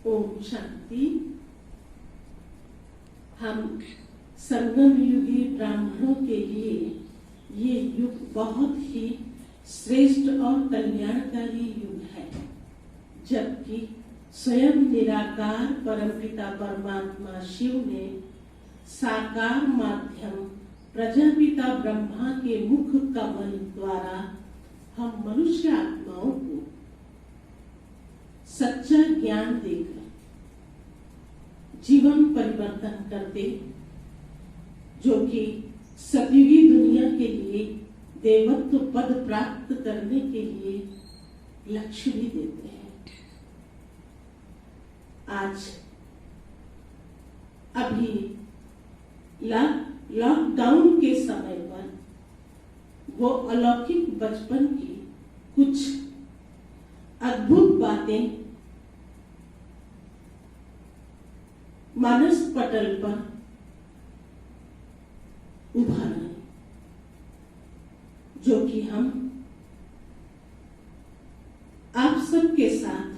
ओम शांति। हम संगम युगी ब्राह्मणों के लिए ये युग बहुत ही श्रेष्ठ और कल्याणकारी युग है, जबकि स्वयं निराकार परमपिता परमात्मा शिव ने साकार माध्यम प्रजापिता ब्रह्मा के मुख कमल द्वारा हम मनुष्य आत्माओं को सच्चा ज्ञान देकर जीवन परिवर्तन करते, जो कि सतीवी दुनिया के लिए देवत्व पद प्राप्त करने के लिए लक्ष्य भी देते हैं। आज अभी लॉकडाउन के समय पर वो अलौकिक बचपन की कुछ अद्भुत बातें मानस पटल पर उभर आए, जो कि हम आप सबके साथ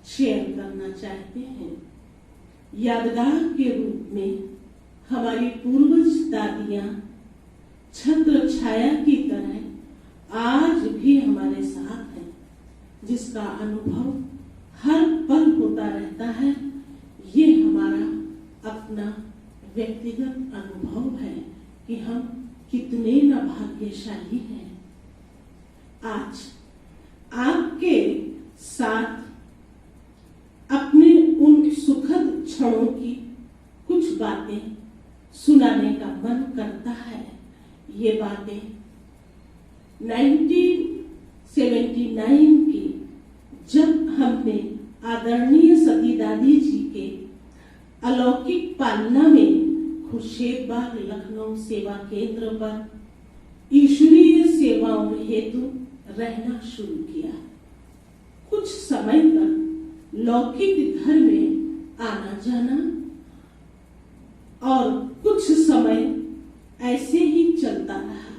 शेयर करना चाहते हैं। यादगार के रूप में हमारी पूर्वज दादियां छत्र छाया की तरह आज भी हमारे साथ हैं, जिसका अनुभव हर पल होता रहता है। ये हमारा अपना व्यक्तिगत अनुभव है कि हम कितने न भाग्यशाली हैं। आज आपके साथ अपने उन सुखद क्षणों की कुछ बातें सुनाने का मन करता है। ये बातें 1979 की, जब हमने आदरणीय सती दादी जी के अलौकिक पालना में खुर्शेदबाग लखनऊ सेवा केंद्र पर ईश्वरीय सेवाओं हेतु रहना शुरू किया। कुछ समय तक लौकिक घर में आना जाना और कुछ समय ऐसे ही चलता रहा।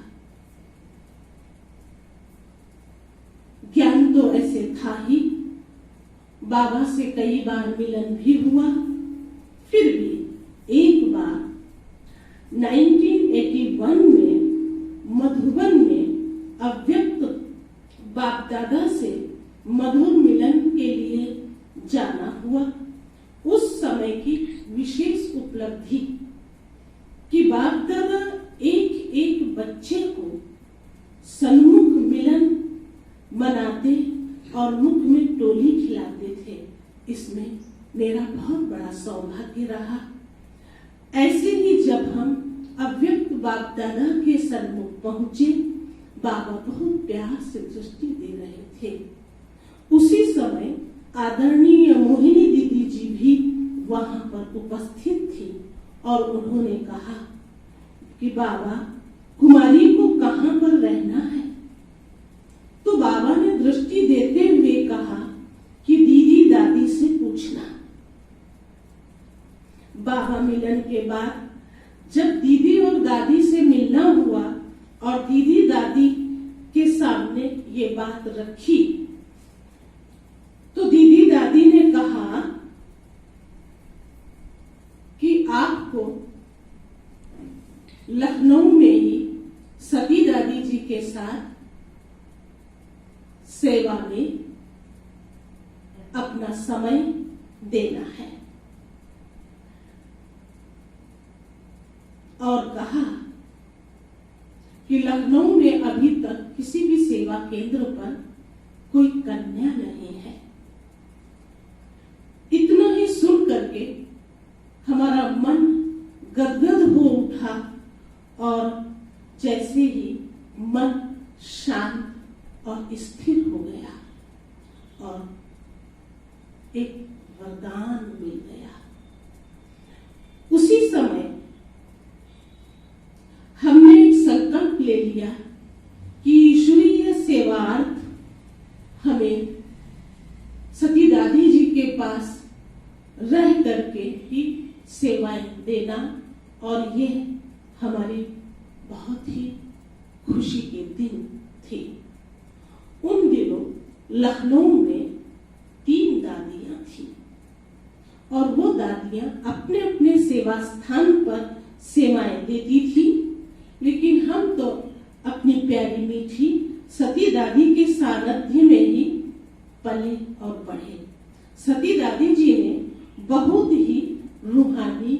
ज्ञान तो ऐसे था ही, बाबा से कई बार मिलन भी हुआ। फिर भी एक बार 1981 में मधुबन में अव्यक्त बाप दादा से मधुर मिलन के लिए जाना हुआ। उस समय की विशेष उपलब्धि कि बाप दादा एक एक बच्चे को सन्मुख मिलन मनाते और मुख में टोली खिलाते थे। इसमें मेरा बहुत बड़ा सौभाग्य रहा। ऐसे ही जब हम अव्यक्त बाप दादा के सन्मुख पहुंचे, बाबा बहुत प्यार से दृष्टि दे रहे थे। उसी समय आदरणीय मोहिनी दीदी जी भी वहां पर उपस्थित थी और उन्होंने कहा कि बाबा, कुमारी को कहां पर रहना है? तो बाबा ने दृष्टि देते हुए कहा कि दीदी दादी से पूछना। बाबा मिलन के बाद जब दीदी और दादी से मिलना हुआ और दीदी दादी के सामने ये बात रखी, तो दीदी दादी ने कहा कि आपको लखनऊ में ही सती दादी जी के साथ सेवा में अपना समय देना है, और कहा कि लखनऊ में अभी तक किसी भी सेवा केंद्र पर कोई कन्या नहीं है। इतना ही सुन करके हमारा मन गदगद हो उठा और जैसे ही मन शांत और स्थिर हो गया और एक वरदान मिल गया। उसी समय हमने एक संकल्प ले लिया कि ईश्वरीय सेवार्थ हमें सती दादी जी के पास रह करके ही सेवाएं देना, और ये हमारी बहुत ही खुशी के दिन थे। उन दिनों लखनऊ में 3 दादियां थी। दादियां अपने अपने सेवा स्थान पर सेवाएं देती थी, लेकिन हम तो अपनी प्यारी मीठी सती दादी के सानिध्य में ही पले और बढ़े। सती दादी जी ने बहुत ही रूहानी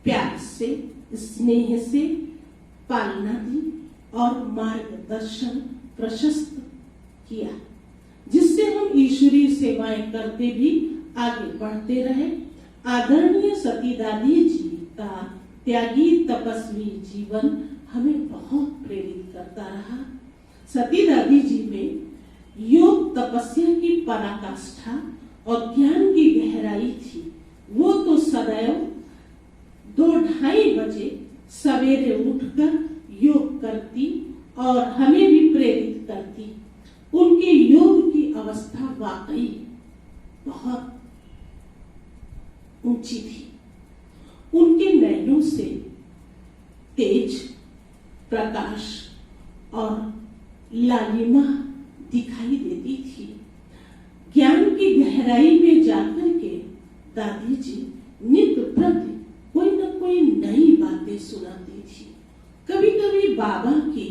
प्यार से, स्नेह से पालना दी और मार्गदर्शन प्रशस्त किया, जिससे हम ईश्वरीय सेवाएं करते भी आगे बढ़ते रहे। आदरणीय सती दादी जी का त्यागी तपस्वी जीवन हमें बहुत प्रेरित करता रहा। सती दादी जी में योग तपस्या की पराकाष्ठा और ज्ञान की गहराई थी। वो तो सदैव 2-2:30 बजे सवेरे उठकर योग करती और हमें भी प्रेरित करती। उनके योग की अवस्था वाकई बहुत ऊंची थी। उनके नयनों से तेज, प्रकाश और लालिमा दिखाई देती थी। ज्ञान की गहराई में जाकर के दादी जी नित्य प्रति कोई न कोई नई बातें सुनाती थी। कभी कभी बाबा की,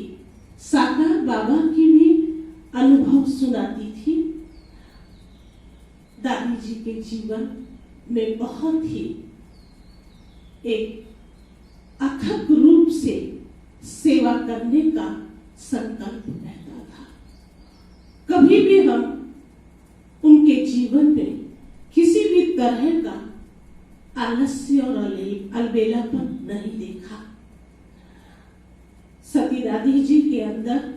साकार बाबा की भी अनुभव सुनाती थी। दादी जी के जीवन में बहुत ही एक अथक रूप से सेवा करने का संकल्प रहता था। कभी भी हम उनके जीवन में किसी भी तरह का आलस्य और अलबेलापन नहीं देखा। सती दादी जी के अंदर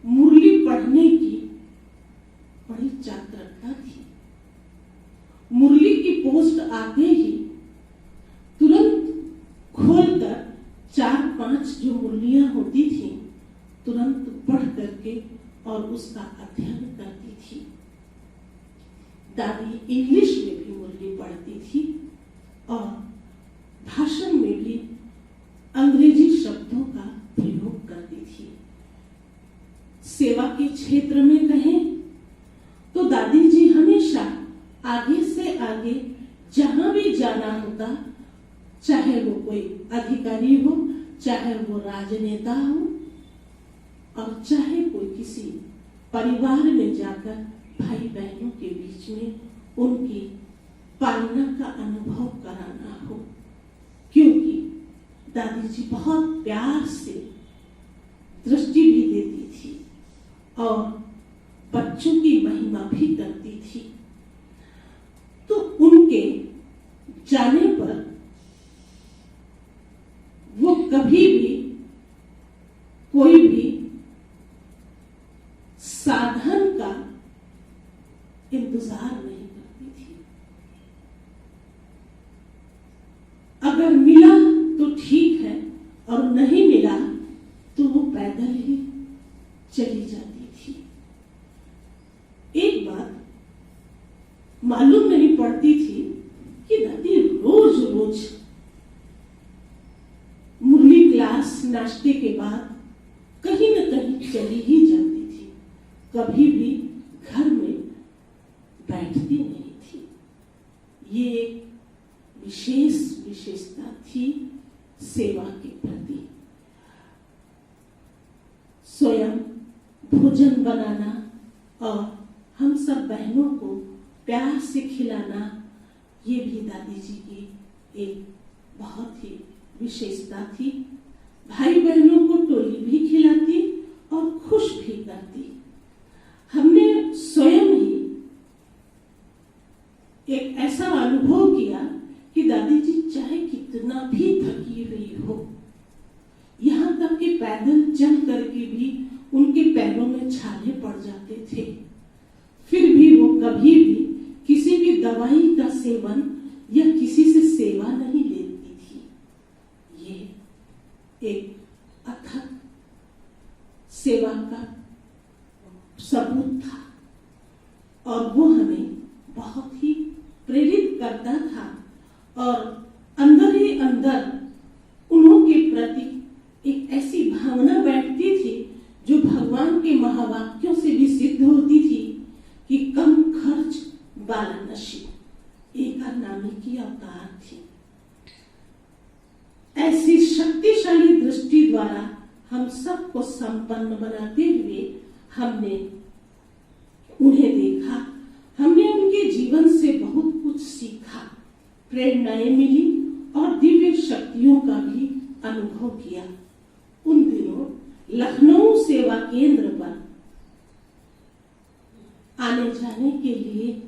मुरली पढ़ने की बड़ी जागरूकता थी। मुरली की पोस्ट आते ही तुरंत खोलकर 4-5 जो मुरलियां होती थी तुरंत पढ़ करके और उसका अध्ययन करती थी। दादी इंग्लिश में भी मुरली पढ़ती थी और भाषण में भी अंग्रेजी शब्दों का प्रयोग करती थी। सेवा के क्षेत्र में कहें तो दादी जी हमेशा आगे से आगे जहां भी जाना होता, चाहे वो कोई अधिकारी हो, चाहे वो राजनेता हो और चाहे कोई किसी परिवार में जाकर भाई बहनों के बीच में उनकी पालना का अनुभव कराना हो, क्योंकि दादी जी बहुत प्यार से दृष्टि भी देती थी और बच्चों की महिमा भी करती थी। तो उनके जाने पर वो कभी भी कोई भी साधन का इंतजार नहीं करती थी। अगर मिला तो ठीक है और नहीं मिला तो वो पैदल ही चली जाती थी। एक बात मालूम नहीं पड़ती थी कि दादी रोज रोज मुरली क्लास नाश्ते के बाद कहीं न कहीं चली ही जाती थी, कभी भी घर में बैठती नहीं थी। ये एक विशेषता थी सेवा के प्रति। स्वयं भोजन बनाना और हम सब बहनों को प्यार से खिलाना, ये भी दादी जी की एक बहुत ही विशेषता थी। भाई बहनों को टोली भी खिलाती और खुश भी करती। हमने स्वयं ही एक ऐसा अनुभव किया कि दादी जी चाहे कितना भी थकी हुई हो, यहाँ तक कि पैदल चल करके भी उनके पैरों में छाले पड़ जाते थे, फिर भी वो कभी भी किसी भी दवाई का सेवन या किसी से सेवा नहीं लेती थी। ये एक अथक सेवा का सबूत था और वो हमें बहुत ही प्रेरित करता था और अंदर ही अंदर उन्होंने प्रति एक ऐसी भावना बैठती थी जो भगवान के महावाक्यों से भी सिद्ध होती थी कि कम खर्च वाराणसी, एका नामी की अवतार सबको संपन्न बनाते हुए हमने उन्हें देखा। हमने उनके जीवन से बहुत कुछ सीखा, प्रेरणाएं मिली और दिव्य शक्तियों का भी अनुभव किया। उन दिनों लखनऊ सेवा केंद्र पर आने जाने के लिए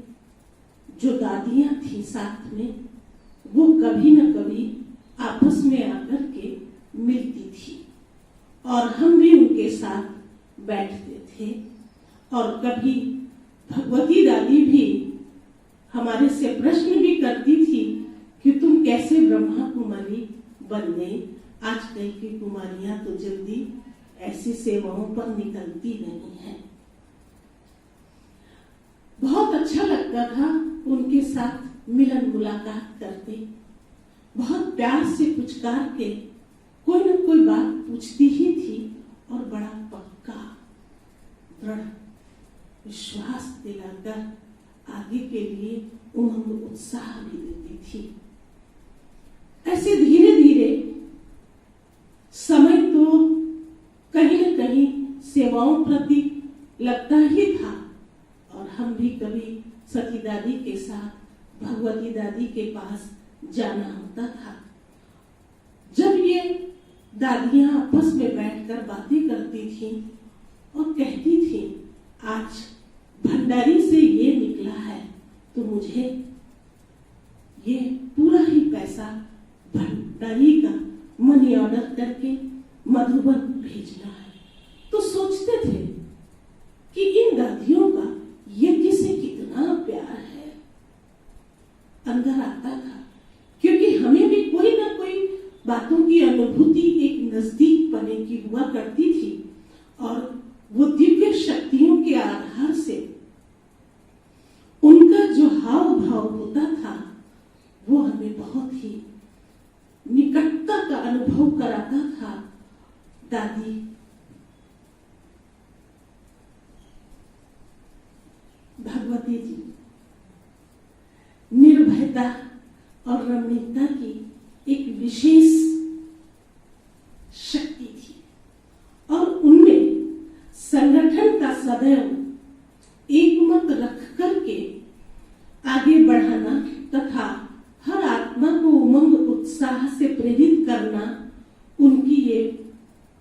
जो दादियां थी साथ में, वो कभी न कभी आपस में आकर के मिलती थी और हम भी उनके साथ बैठते थे। और कभी भगवती दादी भी हमारे से प्रश्न भी करती थी कि तुम कैसे ब्रह्मा कुमारी बन गई। आजकल की कुमारियां तो जल्दी ऐसी सेवाओं पर निकलती नहीं है। बहुत अच्छा लगता था उनके साथ मिलन मुलाकात करते। बहुत प्यार से पुचकार के कोई न कोई बात पूछती ही थी और बड़ा पक्का दृढ़ विश्वास दिलाकर आगे के लिए उमंग उत्साह भी देती थी। ऐसे धीरे धीरे समय तो कहीं न कहीं सेवाओं प्रति लगता ही था और हम भी कभी सती दादी के साथ भगवती दादी के पास जाना होता था। जब ये दादियां आपस में बैठकर बातें करती थी और कहती थी आज भंडारी से ये निकला है तो मुझे ये पूरा ही पैसा भंडारी का मनी ऑर्डर करके मधुबन भेजना है, तो सोचते थे कि इन दादियों का यज्ञ से कितना प्यार है। अंदर आता था क्योंकि हमें भी कोई ना कोई बातों की अनुभूति एक नजदीक पने की हुआ करती थी और वो दिव्य शक्तियों के आधार से उनका जो हाव भाव होता था वो हमें बहुत ही निकटता का अनुभव कराता था। दादी भगवती जी निर्भयता और रमणीयता की एक विशेष शक्ति थी और उनमें संगठन का सदैव एकमत रख करके आगे बढ़ाना तथा हर आत्मा को उमंग उत्साह से प्रेरित करना उनकी ये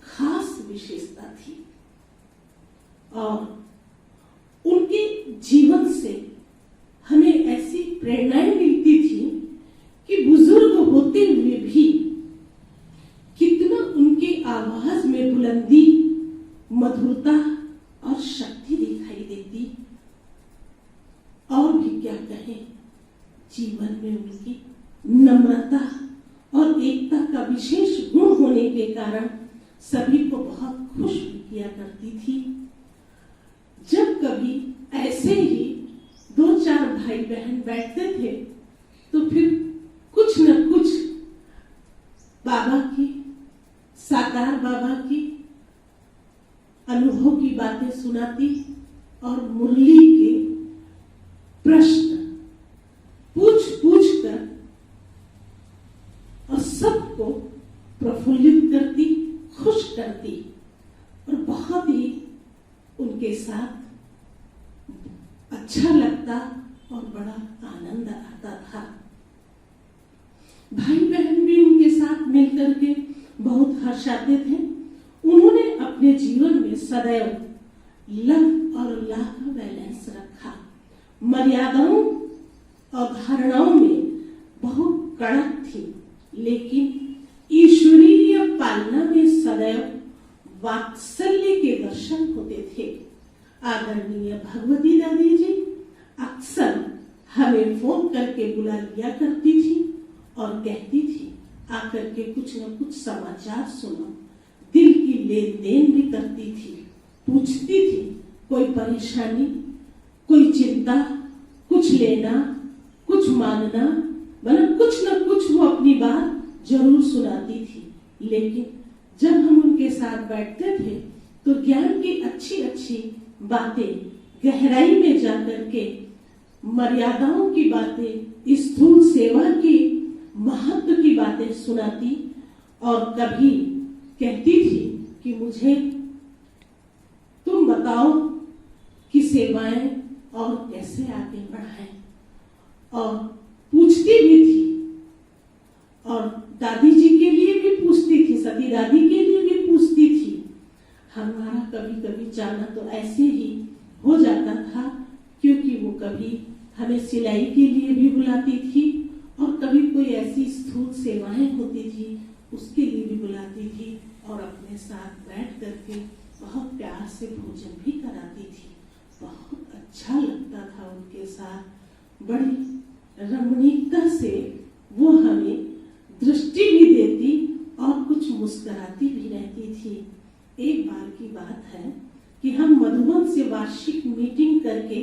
खास विशेषता थी। और उनके जीवन से हमें ऐसी प्रेरणाएं मिलती थी कि बुजुर्ग होते हुए भी कितना उनके आवाज में बुलंदी, मधुरता और शक्ति दिखाई देती। और भी क्या कहें, जीवन में उनकी नम्रता और एकता का विशेष गुण होने के कारण सभी को बहुत खुश भी किया करती थी। जब कभी ऐसे ही 2-4 भाई बहन बैठते थे तो फिर कुछ न कुछ बाबा की, साकार बाबा की अनुभव की बातें सुनाती और मुरली के प्रश्न पूछ कर और सबको प्रफुल्लित करती, खुश करती और बहुत ही उनके साथ अच्छा लगता और बड़ा आनंद आता था। भाई बहन भी उनके साथ मिलकर के बहुत हर्षाते थे। उन्होंने अपने जीवन में सदैव लव और लाभ का बैलेंस रखा। मर्यादाओं और धारणाओं में बहुत कड़क थी, लेकिन ईश्वरीय पालना में सदैव वात्सल्य के दर्शन होते थे। आदरणीय भगवती दादी जी अक्सर हमें फोन करके बुला लिया करती थी और कहती थी आकर के कुछ न कुछ समाचार सुनो। दिल की लेन देन भी करती थी, पूछती थी कोई परेशानी, कोई चिंता, कुछ लेना, कुछ मानना, मतलब कुछ न कुछ वो अपनी बात जरूर सुनाती थी। लेकिन जब हम उनके साथ बैठते थे तो ज्ञान की अच्छी अच्छी बातें, गहराई में जाकर के मर्यादाओं की बातें, स्थूल सेवा की महत्व की बातें सुनाती और कभी कहती थी कि मुझे तुम बताओ कि सेवाएं और कैसे आगे बढ़ाएं, और पूछती भी थी और दादी जी के लिए भी पूछती थी, सती दादी के लिए भी पूछती थी। हमारा कभी कभी जाना तो ऐसे ही हो जाता था, क्योंकि वो कभी हमें सिलाई के लिए भी बुलाती थी और कभी कोई ऐसी स्थूल सेवाएं होती थी उसके लिए भी बुलाती थी, और अपने साथ बैठ करके बहुत प्यार से भोजन भी कराती थी। बहुत अच्छा लगता था उनके साथ, बड़ी रमणीकता से वो हमें दृष्टि भी देती और कुछ मुस्कुराती भी रहती थी। एक बार की बात है कि हम मधुबन से वार्षिक मीटिंग करके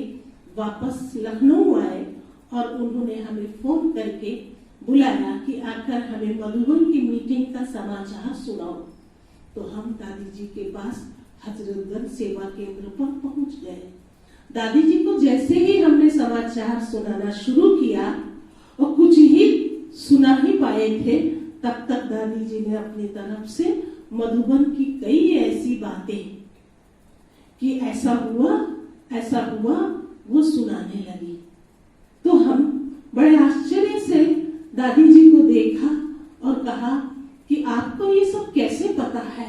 वापस लखनऊ आए और उन्होंने हमें फोन करके बुलाया कि आकर हमें मधुबन की मीटिंग का समाचार सुनाओ। तो हम दादी जी के पास हजरतगंज सेवा केंद्र पर पहुंच गए। दादी जी को जैसे ही हमने समाचार सुनाना शुरू किया और कुछ ही सुना ही पाए थे, तब तक दादी जी ने अपनी तरफ से मधुबन की कई ऐसी बातें कि ऐसा हुआ वो सुनाने लगी। तो हम बड़े आश्चर्य से दादी जी को देखा और कहा कि आपको ये सब कैसे पता है?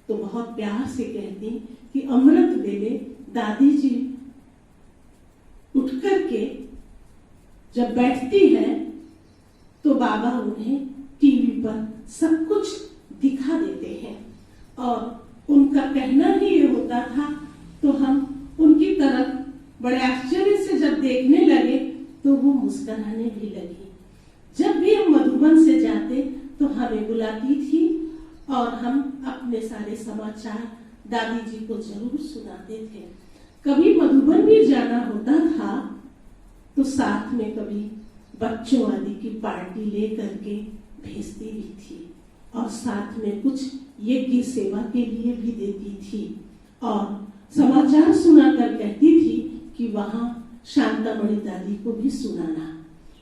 तो बहुत प्यार से कहती कि अमृत वेले दादी जी उठ करके जब बैठती है तो बाबा उन्हें टीवी पर सब कुछ दिखा देते हैं, और उनका कहना ही ये होता था। तो हम उनकी तरफ बड़े आश्चर्य से जब देखने लगे तो वो मुस्कुराने भी लगी। जब भी हम मधुबन से जाते तो हमें बुलाती थी और हम अपने सारे समाचार दादी जी को जरूर सुनाते थे। कभी मधुबन भी जाना होता था तो साथ में कभी बच्चों आदि की पार्टी ले करके भेजती भी थी, और साथ में कुछ यज्ञ सेवा के लिए भी देती थी, और समाचार सुनाकर कहती थी कि वहां शांतामणि दादी को भी सुनाना।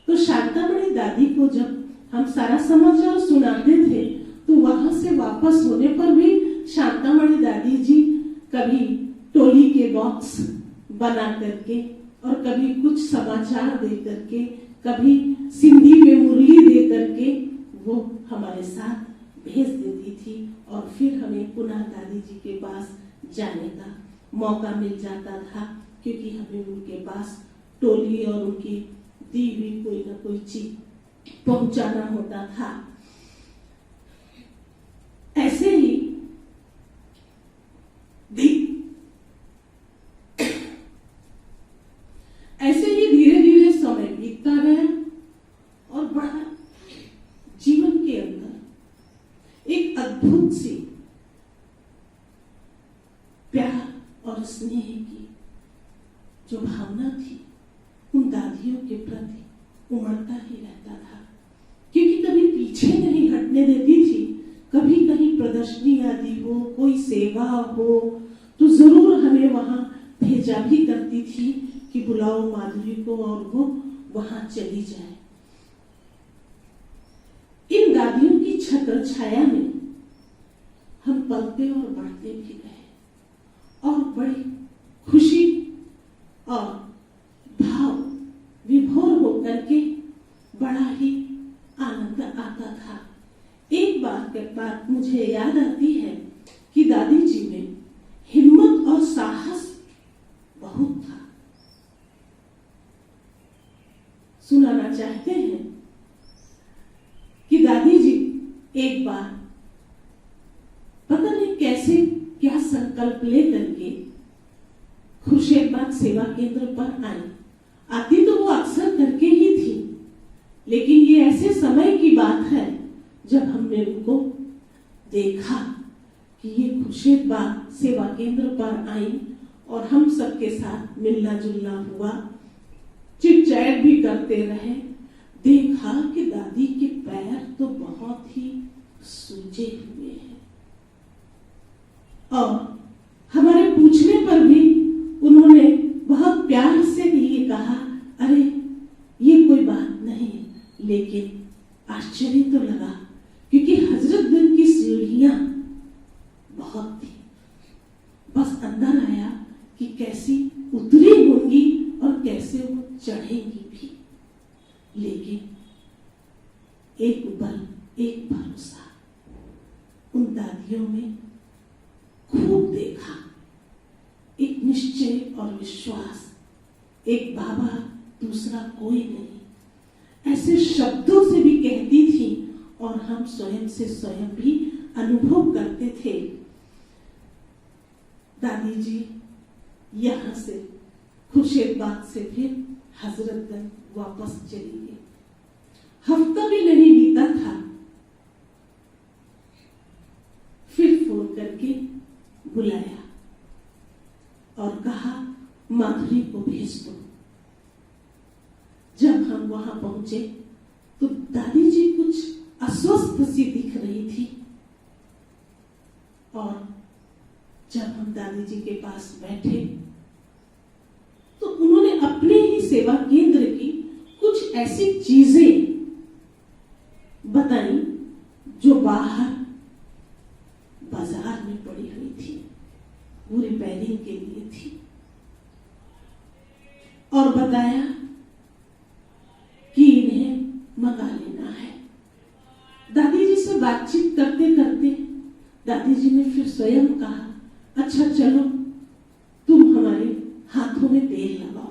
तो शांतामणि दादी को जब हम सारा समाचार सुनाते थे तो वहां से वापस होने पर भी शांतामणि दादी जी कभी टोली के बॉक्स बना करके और कभी कुछ समाचार दे करके, कभी सिंधी में मुरली दे करके वो हमारे साथ भेज देती थी, और फिर हमें पुनः दादी जी के पास जाने का मौका मिल जाता था, क्योंकि हमें उनके पास टोली और उनकी दी हुई कोई ना कोई चीज पहुंचाना होता था। ऐसे ही धीरे धीरे समय बीतता गया, और बड़ा जीवन के अंदर एक अद्भुत सी प्यार और स्नेह की जो भावना थी उन दादियों के प्रति उमड़ता ही रहता था, क्योंकि कभी पीछे नहीं हटने देती थी। कभी कहीं प्रदर्शनी आदि हो, कोई सेवा हो, तो जरूर हमें वहां भेजा भी करती थी कि बुलाओ माधुरी को और वो वहां चली जाए। इन दादियों की छत्र छाया में हम पलते और बढ़ते भी गए, और बड़ी खुशी और भाव विभोर होकर के बड़ा ही आनंद आता था। एक बात मुझे याद आती है कि दादी जी में हिम्मत और साहस बहुत था। सुनाना चाहते हैं कि दादी जी एक बार पता नहीं कैसे क्या संकल्प ले करके खुर्शेदाबाद सेवा केंद्र पर आई। आती तो वो अक्सर करके ही थी, लेकिन ये ऐसे समय की बात है जब हमने उनको देखा कि ये खुर्शेदाबाद सेवा केंद्र पर आई और हम सबके साथ मिलना जुलना हुआ, चिट चैट भी करते रहे। देखा कि दादी के पैर तो बहुत ही सूजे हुए हैं, और हमारे पूछने पर भी उन्होंने बहुत प्यार से ये कहा, अरे ये कोई बात नहीं। लेकिन आश्चर्य तो लगा, क्योंकि हजरतगंज की सीढ़ियां कि कैसी उतरी होंगी और कैसे वो चढ़ेंगी भी। लेकिन एक बल, एक भरोसा उन दादियों में खूब देखा, एक निश्चय और विश्वास, एक बाबा दूसरा कोई नहीं, ऐसे शब्दों से भी कहती थी और हम स्वयं से स्वयं भी अनुभव करते थे। दादी जी यहां से खुर्शीदाबाद से फिर हजरतगंज वापस चली गई। हफ्ता भी नहीं बीता था, फिर फोन करके बुलाया और कहा माधुरी को भेज दो। जब हम वहां पहुंचे तो दादी जी कुछ अस्वस्थ सी दिख रही थी और जब हम दादी जी के पास बैठे तो उन्होंने अपने ही सेवा केंद्र की कुछ ऐसी चीजें बताई जो बाहर बाजार में पड़ी हुई थी, वो रिपेयरिंग के लिए थी। और बताया कि इन्हें मंगा लेना है। दादी जी से बातचीत करते करते दादी जी ने फिर स्वयं कहा, अच्छा चलो तुम हमारे हाथों में तेल लगाओ।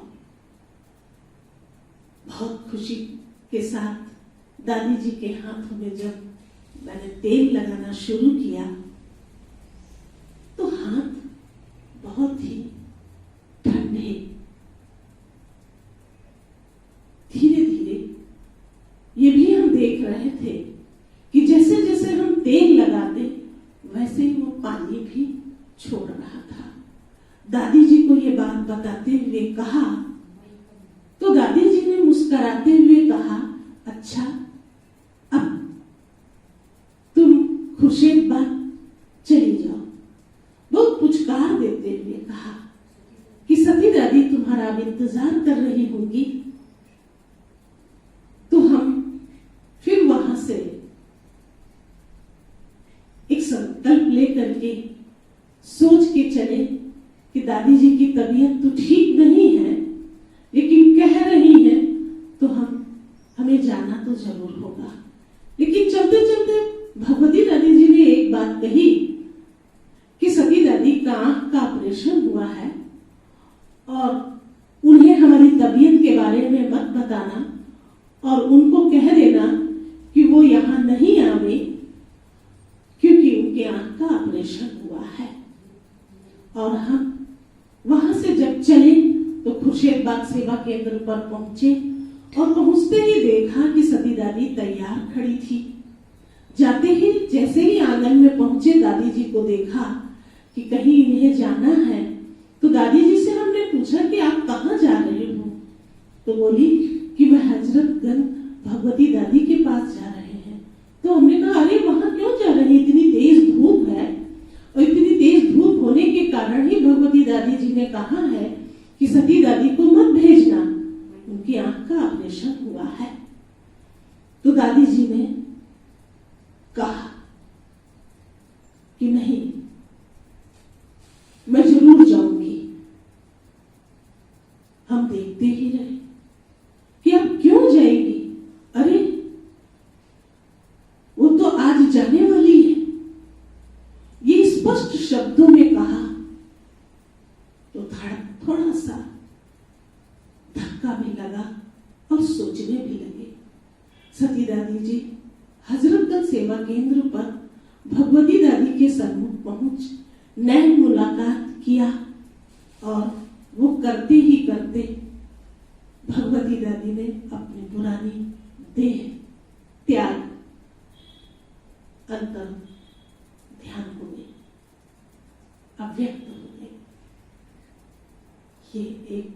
बहुत खुशी के साथ दादी जी के हाथों में जब मैंने तेल लगाना शुरू किया तो हाथ बहुत ही ठंडे, धीरे धीरे ये भी हम देख रहे थे कि जैसे जैसे हम तेल लगाते वैसे ही वो पानी भी छोड़ रहा था। दादी जी को ये बात बताते हुए कहा तो दादी जी ने मुस्कुराते हुए कहा, अच्छा अब तुम खुर्शीदाबाद चली जाओ। बहुत पुचकार देते हुए कहा कि सती दादी तुम्हारा अब इंतजार कर रही होगी। तो हम फिर वहां से एक संकल्प लेकर के सोच के चले कि दादी जी की तबीयत तो ठीक नहीं है, लेकिन कह रही है तो हमें जाना तो जरूर होगा। लेकिन चलते चलते भगवती दादी जी ने एक बात कही कि सती दादी का आंख का ऑपरेशन हुआ है और उन्हें हमारी तबीयत के बारे में मत बताना और उनको कह देना कि वो यहाँ नहीं आवे क्योंकि उनके आंख का ऑपरेशन हुआ है। और हम वहां से जब चले तो खुर्शीदाबाद सेवा केंद्र पर पहुंचे और पहुंचते ही देखा कि सती दादी तैयार खड़ी थी। जाते ही जैसे ही आंगन में पहुंचे दादी जी को देखा कि कहीं इन्हें जाना है तो दादी जी से हमने पूछा कि आप कहाँ जा रहे हो? तो बोली कि मैं हजरतगंज भगवती दादी के पास जा रहे हैं। तो हमने कहा अरे वहां क्यों जा रहे हैं, इतनी तेज धूप है और इतनी तेज धूप होने के कारण ही भगवती दादी जी ने कहा है कि सती दादी को मत भेजना, उनकी आंख का ऑपरेशन हुआ है। तो दादी जी ने कहा कि नहीं, मैं जरूर जाऊंगी। हम देखते ही रहे कि अब क्यों जाएगी, अरे वो तो आज जाने वाली है, ये स्पष्ट शब्दों में कहा तो थोड़ा सा धक्का भी लगा और सोचने भी लगे। सती दादी जी हजरतगंज सेवा केंद्र पर भगवती दादी के सम्मुख पहुंच नैन मुलाकात किया और वो करते ही करते भगवती दादी ने अपनी पुरानी देह त्याग अंतर ध्यान हो गई, अव्यक्त हो गई। ये एक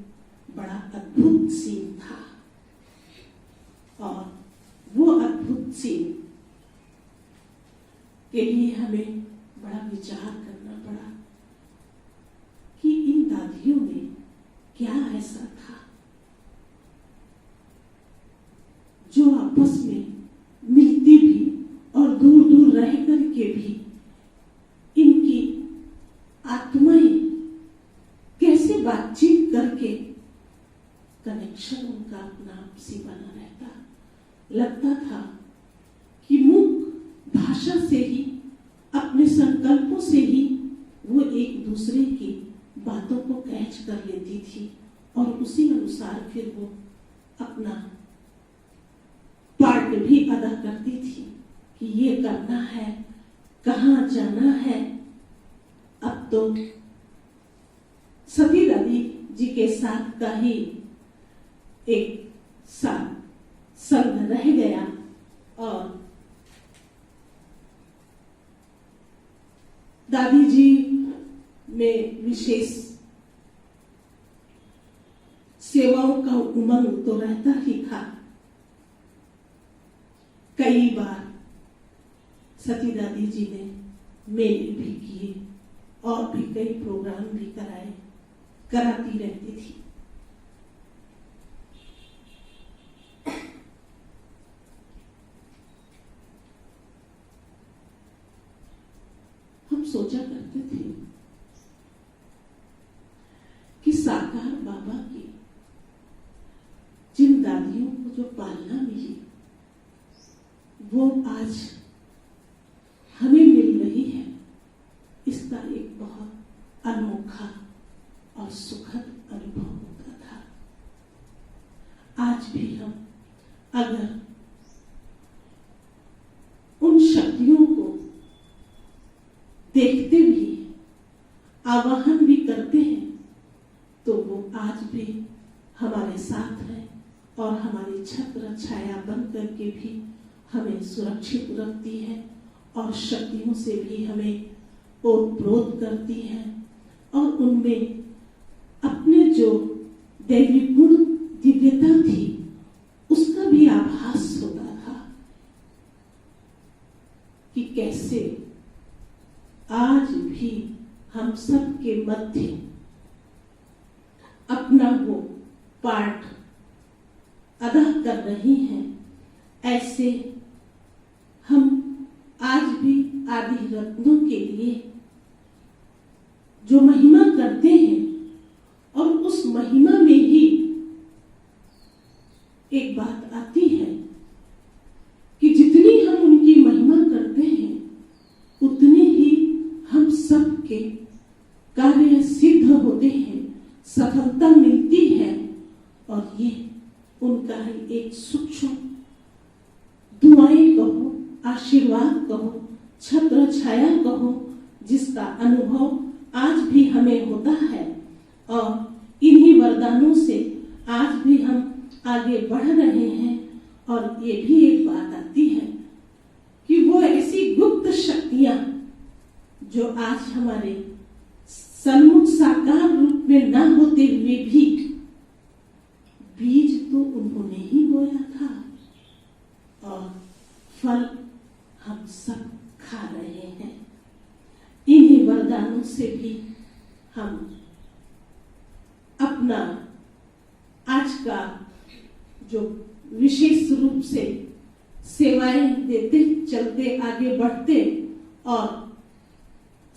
बड़ा अद्भुत सीन था और वो अद्भुत सीन के लिए हमें बड़ा विचार करना पड़ा कि इन दादियों में क्या ऐसा था जो आपस में मिलती भी और दूर दूर रह करके भी इनकी आत्माएं कैसे बातचीत करके कनेक्शन उनका अपना आपसी बना रहता। लगता था कि मुख भाषा से ही, अपने संकल्पों से ही वो एक दूसरे की बातों को कैच कर लेती थी और उसी अनुसार फिर वो अपना पार्ट भी अदा करती थी कि ये करना है, कहाँ जाना है। अब तो सती दादी जी के साथ का ही एक साथ संग रह गया और दादी जी में विशेष सेवाओं का उमंग तो रहता ही था। कई बार सती दादी जी ने मेले भी किए और भी कई प्रोग्राम भी कराती रहती थी। हम सोचा करते थे कि साकार बाबा की जिन दादियों को जो पालना मिली वो आज हमें मिल रही है, इसका एक बहुत अनोखा और सुखद अनुभव होता था। आज भी हम अगर उन शक्तियों को देखते भी, आवाहन भी करते हैं, तो वो आज भी हमारे साथ है और हमारी छत्र छाया बन करके भी हमें सुरक्षित रखती है और शक्तियों से भी हमें ओतप्रोत करती है और उनमें अपने जो दैवी गुण दिव्यता थी उसका भी आभास होता था कि कैसे आज भी हम सब के मध्य अपना वो पार्ट अदा कर रही हैं। ऐसे हम आज भी आदि रत्नों के लिए जो महिमा करते हैं और उस महिमा में ही एक बात आती है कि जितनी हम उनकी महिमा करते हैं उतने ही हम सबके कार्य सिद्ध होते हैं, सफलता मिलती है और ये उनका ही एक सूक्ष्म दुआएं कहो, आशीर्वाद कहो, छत्र छाया कहो, जिसका अनुभव आज भी हमें होता है और इन्हीं वरदानों से आज भी हम आगे बढ़ रहे हैं। और ये भी एक बात आती है कि वो ऐसी गुप्त शक्तियां जो आज हमारे सन्मुख साकार रूप में न होते हुए भी बीज तो उन्होंने ही बोया था और फल हम सब खा रहे हैं। इन्हीं वरदानों से भी हम अपना आज का जो विशेष रूप से सेवाएं देते चलते आगे बढ़ते और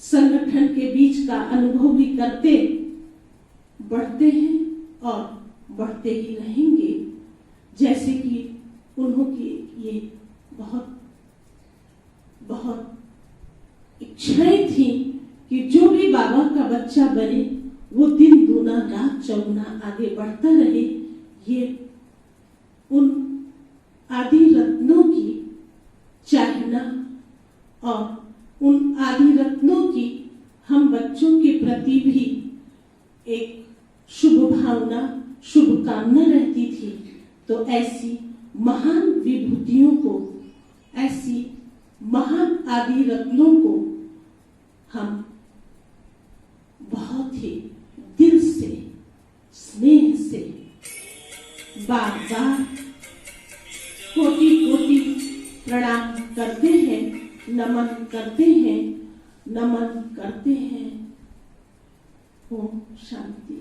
संगठन के बीच का अनुभव भी करते बढ़ते हैं और बढ़ते ही रहेंगे। जैसे कि उन्होंने ये बहुत इच्छाएं थी कि जो भी बाबा का बच्चा बने वो दिन दूना रात चौगुना आगे बढ़ता रहे। ये उन आदि रत्नों की चाहना और उन आदि रत्नों की हम बच्चों के प्रति भी एक शुभ भावना, शुभकामना रहती थी। तो ऐसी महान विभूतियों को, ऐसी महान आदि रत्नों को हम बहुत ही दिल से, स्नेह से बार बार कोटि कोटि प्रणाम करते हैं, नमन करते हैं, नमन करते हैं। ओम शांति।